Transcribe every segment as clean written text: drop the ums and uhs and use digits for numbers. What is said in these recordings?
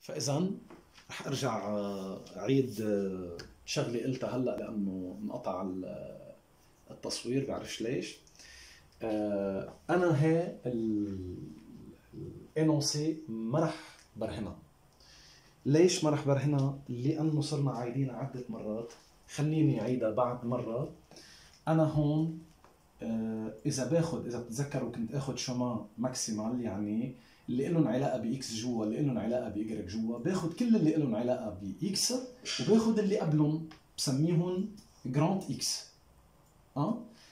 فإذا رح ارجع اعيد شغله قلتها هلا لانه انقطع التصوير، بعرفش ليش. انا هي الانونسي ما رح برهنها. ليش ما رح برهنها؟ لانه صرنا عايدينها عده مرات. خليني اعيدها بعد مره. انا هون اذا بتتذكروا كنت اخذ شومان ماكسيمال، يعني اللي لهم علاقه باكس جوا، اللي لهم علاقه بايجريك جوا، باخذ كل اللي لهم علاقه باكس وباخذ اللي قبلهم بسميهم جراند اكس.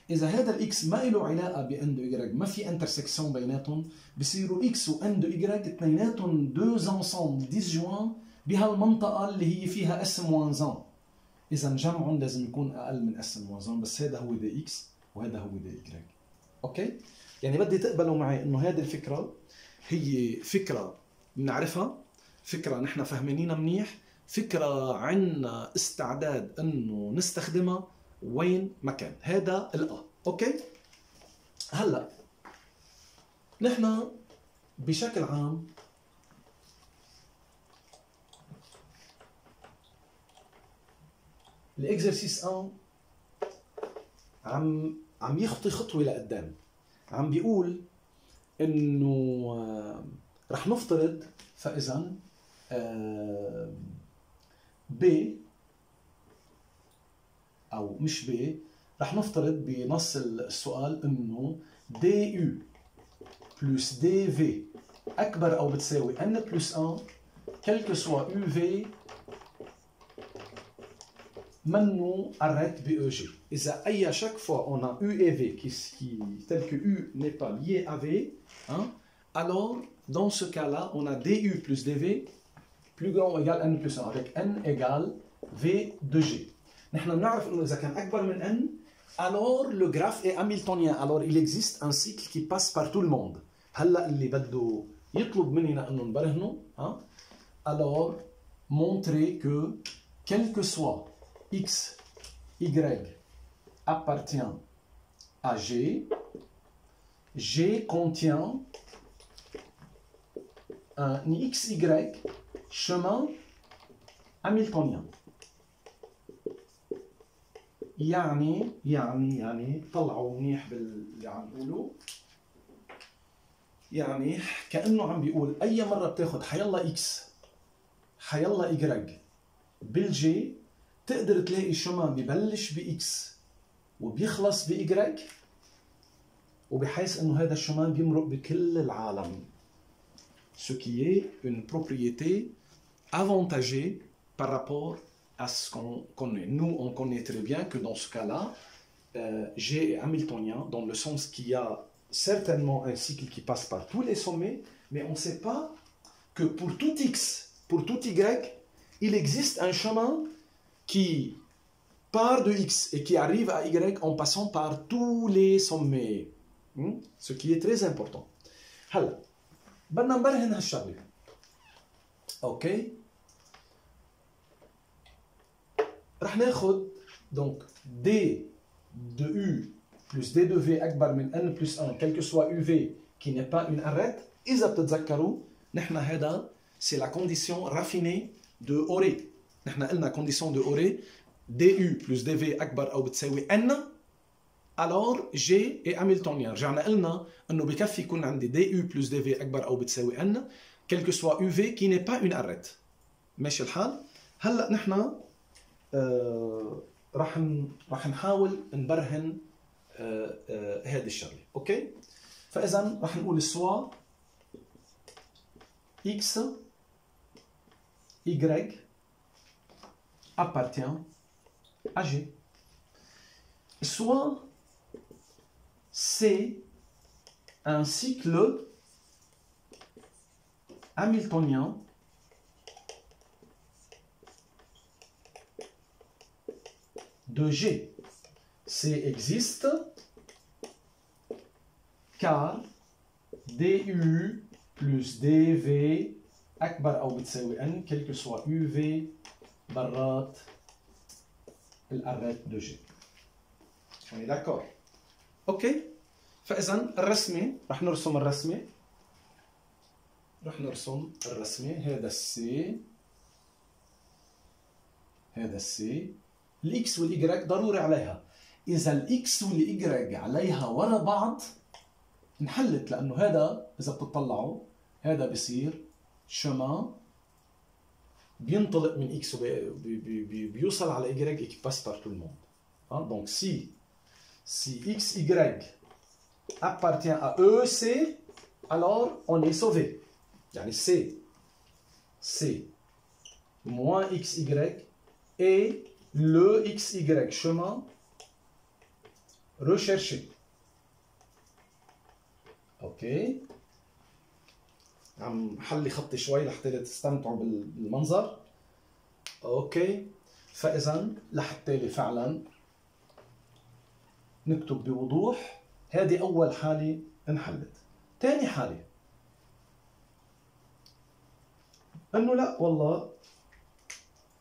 اذا هذا الاكس ما له علاقه باندو ايجريك، ما في انترسكسيون بيناتهم، بصيروا اكس واندو ايجريك اثنيناتهم دو انسامبل ديسجوان بهالمنطقه اللي هي فيها اس موان 1. اذا جمعهم لازم يكون اقل من اس موان 1، بس هذا هو دي اكس وهذا هو دي ايجريك. اوكي؟ يعني بدي تقبلوا معي انه هذه الفكره هي فكره بنعرفها، فكره نحن فهمانينها منيح، فكره عندنا استعداد انه نستخدمها وين ما كان. هذا الأ. اوكي؟ هلا نحن بشكل عام الاكزرسيس 1 عم يخطي خطوه لقدام. عم بيقول انه رح نفترض، فاذا ب او مش ب، رح نفترض بنص السؤال انه دي يو بلس دي في اكبر او بتساوي ان بلس 1 كلكو سوا يو في منه arrête BEG. إذا أي chaque fois on a U et V tel que U n'est pas lié à V, alors dans ce cas-là on a DU plus DV plus grand ou égal N plus 1 avec N égale V de G. نحن بنعرف إنه إذا كان أكبر من N alors le graphe est hamiltonien, alors il existe un cycle qui passe par tout le monde. هلا اللي بده يطلب مننا إنه نبرهنه alors montrer que quel que soit X, Y appartient à G, G contient un XY chemin hamiltonien. يعني طلعوا منيح باللي عم نقوله. يعني كأنه عم بيقول أي مرة بتاخد حيلا X حيلا Y بالجي تقدر تلاقي شومان ببلش بإكس وبيخلص بإيجريك، وبحيث إنه هذا الشومان بيمرق بكل العالم. Ce qui est une propriété avantagée par rapport à ce qu'on connaît. Nous, on connaît très bien que dans ce cas-là, G est hamiltonien dans le sens qu'il y a certainement un cycle qui passe par tous les sommets, mais on ne sait pas que pour tout X, pour tout Y, il existe un chemin qui part de X et qui arrive à Y en passant par tous les sommets. Ce qui est très important. هلا بدنا نبرهن هالشغله. اوكي؟ رح ناخذ donc D de U plus D de V أكبر من N plus 1 quel que soit UV qui n'est pas une arête. إذا بتتذكروا نحن هذا c'est la condition raffinée de Auré. نحن قلنا condition de Auré DU plus DV أكبر أو بتساوي N alors G est hamiltonien. رجعنا قلنا إنه بكفي يكون عندي DU plus DV أكبر أو بتساوي N quel que soit UV qui n'est pas une arête. ماشي الحال؟ هلا نحن رح نحاول نبرهن هذه الشغله. اوكي؟ فاذا رح نقول سوا X Y appartient à G. Soit c'est un cycle hamiltonien de G. C existe car DU plus DV أكبر أو بتساوي N quel que soit UV برات الأرات de G. On est d'accord؟ أوكي؟ فإذا الرسمة رح نرسم الرسمة. رح نرسم الرسمة. هذا السي، هذا السي، الاكس والاي ضروري عليها. اذا الاكس والاي عليها ورا بعض انحلت، لانه هذا اذا بتطلعوا هذا بصير شمان بينطلق من اكس وبيوصل على اي qui passe par tout le monde. Donc si x, y appartient à EC, alors on est sauvé. يعني C moins XY est le XY chemin recherché. اوكي، عم حلي خطي شوي لحتى تستمتعوا بالمنظر. اوكي، فاذا لحتى فعلا نكتب بوضوح. هذه اول حاله انحلت. ثاني حاله انه لا والله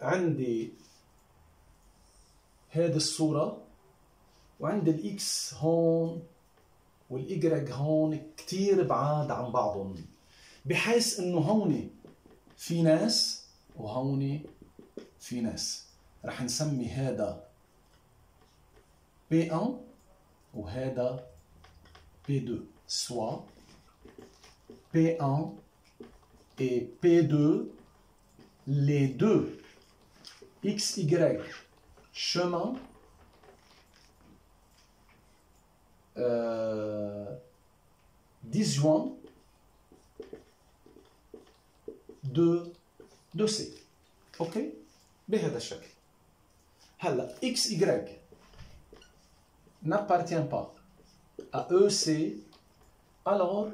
عندي هذه الصوره وعندي الاكس هون والاي هون كثير بعاد عن بعضهم، بحيث انه هون في ناس وهون في ناس. رح نسمي هذا P1 وهذا P2، soit P1 et P2 les deux XY chemin disjoint de C. اوكي، بهذا الشكل. هلا اكس y n'appartient pas à EC, alors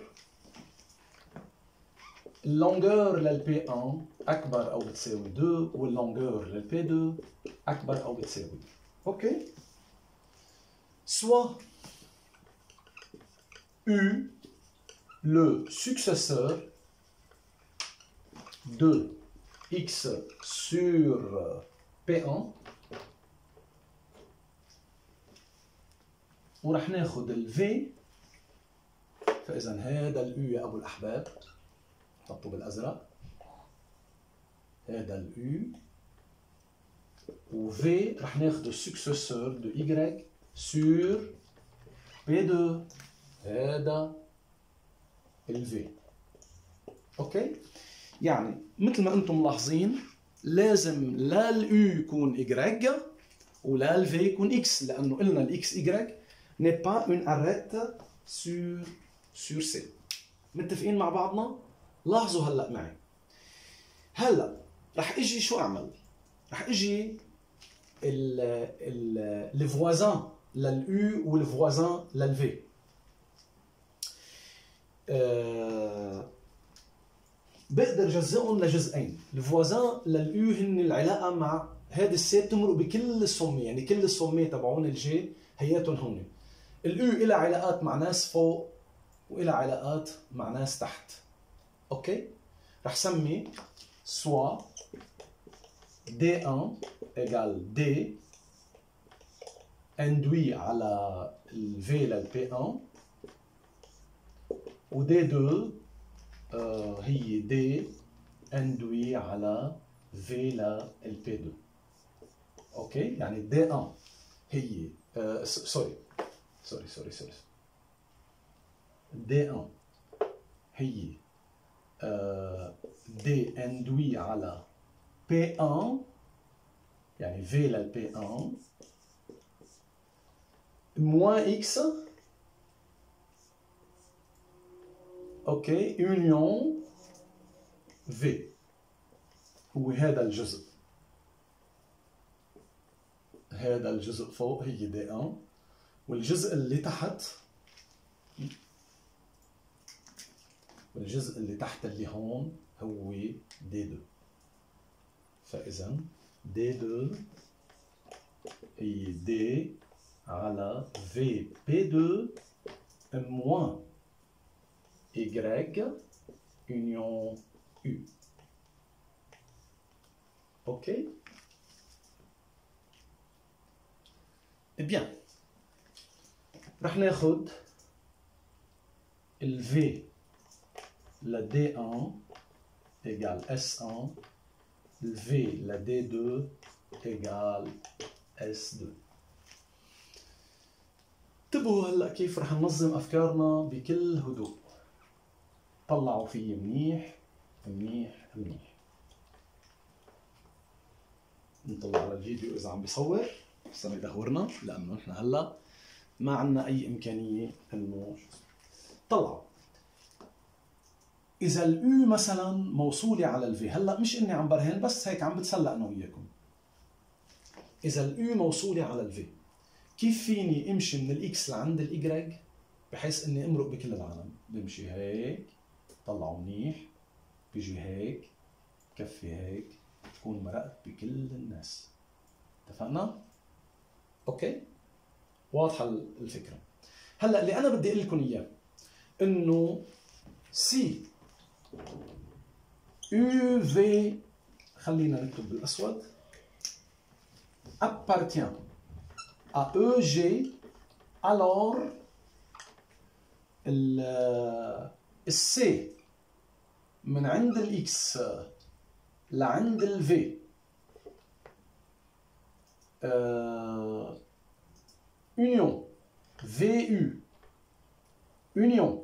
اللونجور لل P1 اكبر او بتساوي 2 واللونجور لل P2 اكبر او بتساوي. اوكي، soit U le successeur de x sur P1 ورح ناخذ ال V. فاذا هذا ال U يا ابو الاحباب، حطه بالازرق، هذا ال U و V رح ناخذ successeur de Y sur P2، هذا ال V. اوكي، يعني مثل ما انتم ملاحظين لازم لا ال U يكون Y ولا ال V يكون X، لانه قلنا ال XY n'est pas une arête sur C. متفقين مع بعضنا؟ لاحظوا هلا معي. هلا رح اجي شو اعمل؟ رح اجي ال voisin لل U وال voisin لل V. بقدر جزئهم لجزئين. الفوازان لليو هن العلاقه مع هذه السي بتمرق بكل الصمي، يعني كل الصمي تبعون الجي هياتهم هون. اليو إلها علاقات مع ناس فوق وإلها علاقات مع ناس تحت. اوكي، رح سمي سوا D1 égale D induit على ال V لل P1 و D2 هي D induit على V لل P2. اوكي، يعني D1 هي سوري D1 هي D induit على P1 يعني V لل P1 moins X. اوكي، يونيون V هو هذا الجزء، هذا الجزء فوق هي D1 والجزء اللي تحت، والجزء اللي تحت اللي هون هو D2. فإذا D2 هي D على V P2 moins Y union U. OK? Eh bien, رح ناخد ال V le D1 égale S1, le V, le D2 égale S2. انتبهوا هلا كيف رح ننظم افكارنا بكل هدوء. طلعوا فيي منيح منيح منيح. نطلع على الفيديو اذا عم بيصور، استنى يدهورنا لانه نحن هلا ما عندنا اي امكانيه انه طلعوا. اذا اليو مثلا موصوله على الفي، هلا مش اني عم برهن بس هيك عم بتسلى انا وياكم. اذا اليو موصوله على الفي، كيف فيني امشي من الاكس لعند الايجريج بحيث اني امرق بكل العالم؟ بمشي هيك، طلعوا منيح، بيجي هيك، كفي هيك، تكون مرقت بكل الناس. اتفقنا؟ اوكي؟ واضحه الفكره. هلا اللي انا بدي اقول لكم اياه انه سي يو في، خلينا نكتب بالاسود، appartient à EG, alors السي من عند الاكس لعند الفي union VU union